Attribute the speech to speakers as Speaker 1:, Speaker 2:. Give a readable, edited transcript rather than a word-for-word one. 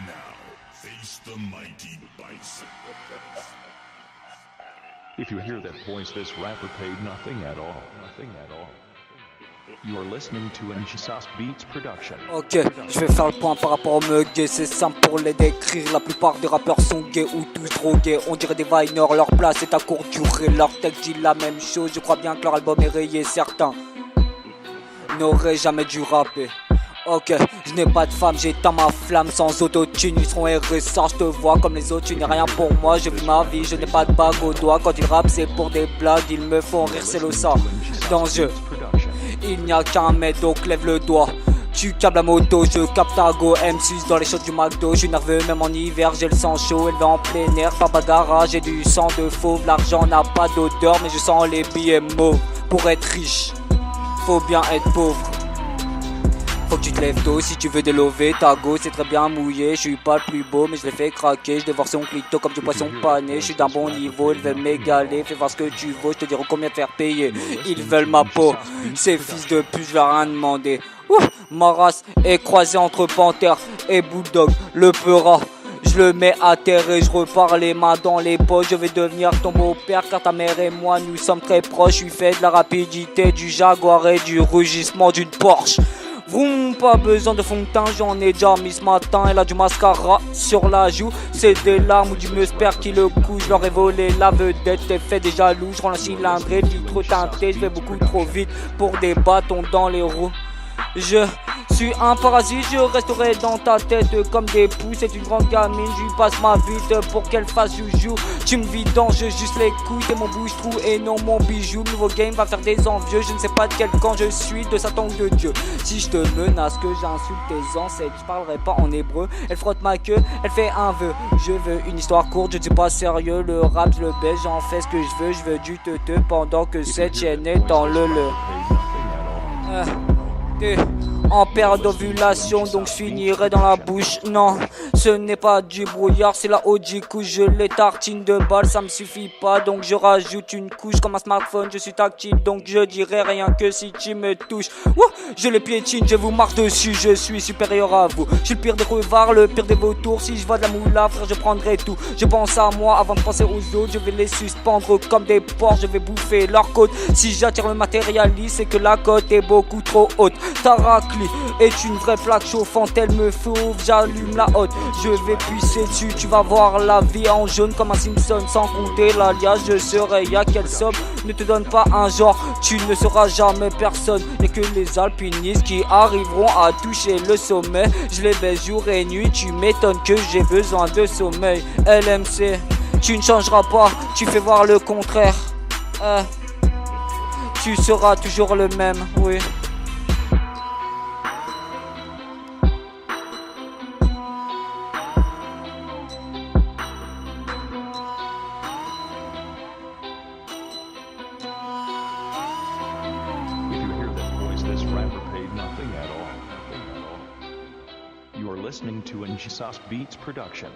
Speaker 1: Now, face the mighty bison.
Speaker 2: If you hear that voice, this rapper paid nothing at all. Nothing at all. You are listening to NGSauce Beats Production.
Speaker 3: Ok, je vais faire le point par rapport aux muggés. C'est simple pour les décrire. La plupart des rappeurs sont gays ou tous drogués. On dirait des vineurs, leur place est à courte durée. Leur texte dit la même chose. Je crois bien que leur album est rayé. Certains n'auraient jamais dû rapper. Ok, je n'ai pas de femme, j'éteins ma flamme sans autotune. Ils seront RSA, je te vois comme les autres, tu n'es rien pour moi. Je vis ma vie, je n'ai pas de bague au doigt. Quand ils rappent, c'est pour des blagues, ils me font rire, c'est le sang d'enjeu. Il n'y a qu'un maître, donc lève le doigt. Tu câbles la moto, je capte ta go M6 dans les shots du McDo. Je suis nerveux même en hiver, j'ai le sang chaud, élevé en plein air, pas bagarre, j'ai du sang de fauve. L'argent n'a pas d'odeur, mais je sens les billets mauves. Pour être riche, faut bien être pauvre. Faut que tu te lèves tôt si tu veux délover ta go, c'est très bien mouillé. Je suis pas le plus beau mais je l'ai fait craquer. Je dévore son clito comme du poisson pané. Je suis d'un bon niveau, ils veulent m'égaler. Fais voir ce que tu vaux, je te dirai combien te faire payer. Ils veulent ma peau, ces fils de pute, je leur ai rien demandé. Ma race est croisée entre panthère et bulldog, le peura. Je le mets à terre et je repars les mains dans les poches. Je vais devenir ton beau-père car ta mère et moi nous sommes très proches. Je suis fait de la rapidité du Jaguar et du rugissement d'une Porsche. Vroom, pas besoin de fond de teint, j'en ai déjà mis ce matin. Elle a du mascara sur la joue, c'est des larmes ou du musper qui le couche. Je leur ai volé la vedette, t'es fait des jaloux. Je rends la cylindrée, trop teinté, je vais beaucoup trop vite pour des bâtons dans les roues. Je suis un parasite, je resterai dans ta tête comme des poux. C'est une grande gamine, je lui passe ma vie pour qu'elle fasse joujou. Tu me vidanges juste les couilles, t'es mon bouche-trou et non mon bijou. Nouveau game va faire des envieux, je ne sais pas de quel camp je suis, de Satan ou de Dieu. Si je te menace que j'insulte tes ancêtres, je parlerai pas en hébreu. Elle frotte ma queue, elle fait un vœu. Je veux une histoire courte, je ne suis pas sérieux. Le rap, je le baisse, j'en fais ce que je veux du te pendant que cette chaîne est dans le. En période d'ovulation, donc je finirai dans la bouche. Non, ce n'est pas du brouillard, c'est la haute du coup. Je les tartine de balles, ça me suffit pas, donc je rajoute une couche comme un smartphone. Je suis tactile, donc je dirai rien que si tu me touches. Je les piétine, je vous marche dessus, je suis supérieur à vous. Je suis le pire des crevards, le pire des vautours. Si je vois de la moula, frère, je prendrai tout. Je pense à moi avant de penser aux autres. Je vais les suspendre comme des porcs, je vais bouffer leur côte. Si j'attire le matérialiste, c'est que la cote est beaucoup trop haute. Tarakli est une vraie plaque chauffante, elle me fauve, j'allume la haute. Je vais pisser dessus, tu vas voir la vie en jaune comme un Simpson. Sans compter l'alias, je serai y'a quelle somme. Ne te donne pas un genre, tu ne seras jamais personne. Y'a que les alpinistes qui arriveront à toucher le sommet. Je les baisse jour et nuit, tu m'étonnes que j'ai besoin de sommeil. LMC, tu ne changeras pas, tu fais voir le contraire. Tu seras toujours le même, oui.
Speaker 2: This rapper paid nothing at all. Nothing at all. You are listening to NGSauce Beats Production.